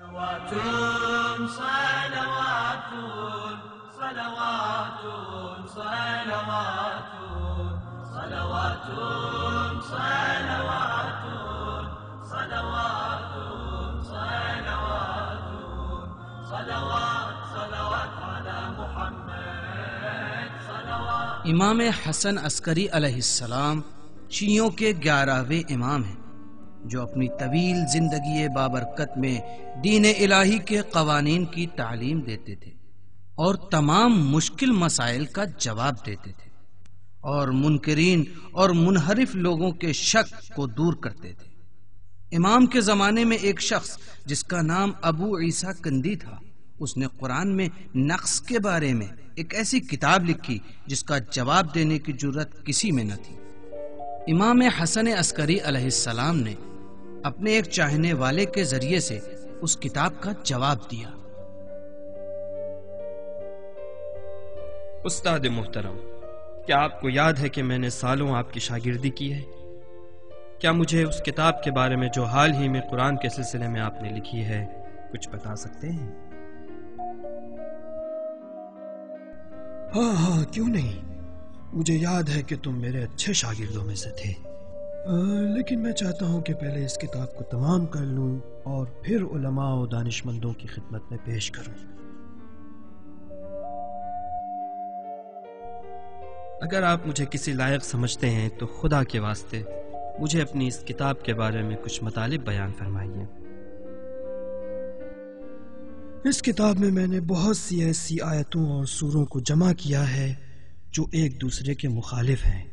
صلوات صلوات صلوات صلوات صلوات صلوات صلوات صلوات صلوات صلوات على محمد صلوات۔ امام حسن عسکری علیہ السلام شیعوں کے 11ویں امام ہیں، جو اپنی طویل زندگی بابرکت میں دین الہی کے قوانین کی تعلیم دیتے تھے اور تمام مشکل مسائل کا جواب دیتے تھے اور منکرین اور منحرف لوگوں کے شک کو دور کرتے تھے۔ امام کے زمانے میں ایک شخص جس کا نام ابو عیسیٰ کندی تھا، اس نے قرآن میں نقص کے بارے میں ایک ایسی کتاب لکھی جس کا جواب دینے کی جرت کسی میں نہ تھی۔ امام حسن عسکری علیہ السلام نے اپنے ایک چاہنے والے کے ذریعے سے اس کتاب کا جواب دیا۔ استاد محترم، کیا آپ کو یاد ہے کہ میں نے سالوں آپ کی شاگردی کی ہے؟ کیا مجھے اس کتاب کے بارے میں جو حال ہی میں قرآن کے سلسلے میں آپ نے لکھی ہے کچھ بتا سکتے ہیں؟ ہاں کیوں نہیں، مجھے یاد ہے کہ تم میرے اچھے شاگردوں میں سے تھے، لیکن میں چاہتا ہوں کہ پہلے اس کتاب کو تمام کر لوں اور پھر علماء و دانشمندوں کی خدمت میں پیش کروں۔ اگر آپ مجھے کسی لائق سمجھتے ہیں تو خدا کے واسطے مجھے اپنی اس کتاب کے بارے میں کچھ مطالب بیان فرمائیے۔ اس کتاب میں نے بہت سی ایسی آیتوں اور سوروں کو جمع کیا ہے جو ایک دوسرے کے مخالف ہیں،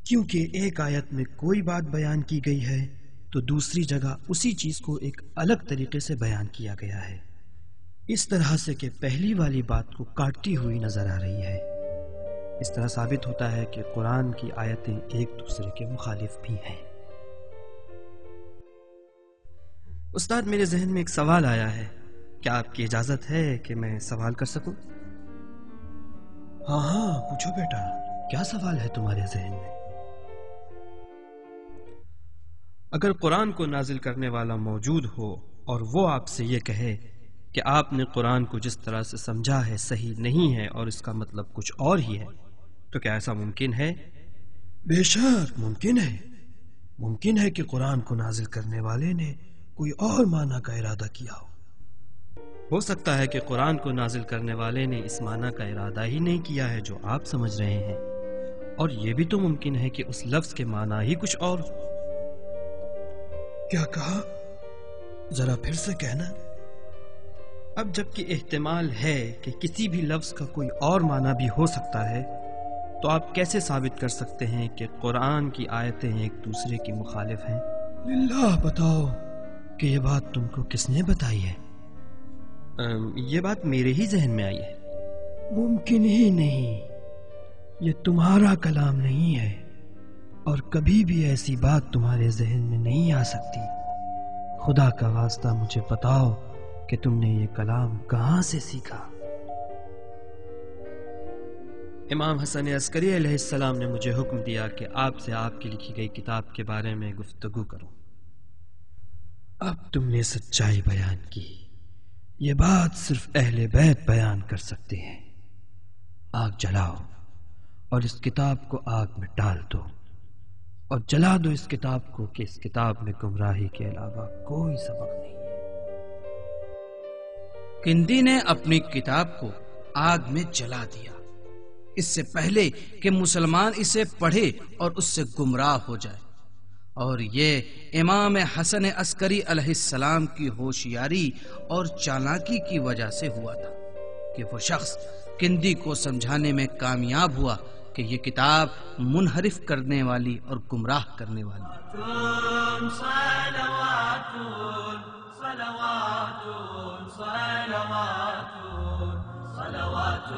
کیونکہ ایک آیت میں کوئی بات بیان کی گئی ہے تو دوسری جگہ اسی چیز کو ایک الگ طریقے سے بیان کیا گیا ہے، اس طرح سے کہ پہلی والی بات کو کاٹتی ہوئی نظر آ رہی ہے۔ اس طرح ثابت ہوتا ہے کہ قرآن کی آیتیں ایک دوسرے کے مخالف بھی ہیں۔ استاد، میرے ذہن میں ایک سوال آیا ہے، کیا آپ کی اجازت ہے کہ میں سوال کر سکوں؟ ہاں پوچھو بیٹا، کیا سوال ہے تمہارے ذہن میں؟ اگر قرآن کو نازل کرنے والا موجود ہو اور وہ آپ سے یہ کہے کہ آپ نے قرآن کو جس طرح سے سمجھا ہے صحیح نہیں ہے اور اس کا مطلب کچھ اور ہی ہے، تو کیا ایسا ممکن ہے؟ بے شک ممکن ہے۔ ممکن ہے کہ قرآن کو نازل کرنے والے نے کوئی اور معنی کا ارادہ کیا ہو سکتا ہے کہ قرآن کو نازل کرنے والے نے اس معنی کا ارادہ ہی نہیں کیا ہے جو آپ سمجھ رہے ہیں، اور یہ بھی تو ممکن ہے کہ اس لفظ کے معنی ہی کچھ اور۔ کیا کہا؟ ذرا پھر سے کہنا۔ اب جبکہ احتمال ہے کہ کسی بھی لفظ کا کوئی اور معنی بھی ہو سکتا ہے، تو آپ کیسے ثابت کر سکتے ہیں کہ قرآن کی آیتیں ایک دوسرے کی مخالف ہیں؟ للہ بتاؤ کہ یہ بات تم کو کس نے بتائی ہے؟ یہ بات میرے ہی ذہن میں آئی ہے۔ ممکن ہی نہیں، یہ تمہارا کلام نہیں ہے اور کبھی بھی ایسی بات تمہارے ذہن میں نہیں آ سکتی۔ خدا کا واسطہ مجھے بتاؤ کہ تم نے یہ کلام کہاں سے سیکھا؟ امام حسن عسکری علیہ السلام نے مجھے حکم دیا کہ آپ سے آپ کی لکھی گئی کتاب کے بارے میں گفتگو کروں۔ اب تم نے سچائی بیان کی، یہ بات صرف اہل بیت بیان کر سکتے ہیں۔ آگ جلاؤ اور اس کتاب کو آگ میں ڈال دو، اور جلا دو اس کتاب کو کہ اس کتاب میں گمراہی کے علاوہ کوئی سبق نہیں ہے۔ کندی نے اپنی کتاب کو آگ میں جلا دیا، اس سے پہلے کہ مسلمان اسے پڑھے اور اس سے گمراہ ہو جائے، اور یہ امام حسن عسکری علیہ السلام کی ہوشیاری اور چالاکی کی وجہ سے ہوا تھا کہ وہ شخص کندی کو سمجھانے میں کامیاب ہوا کہ یہ کتاب منحرف کرنے والی اور گمراہ کرنے والی ہے۔ صلوات صلوات صلوات صلوات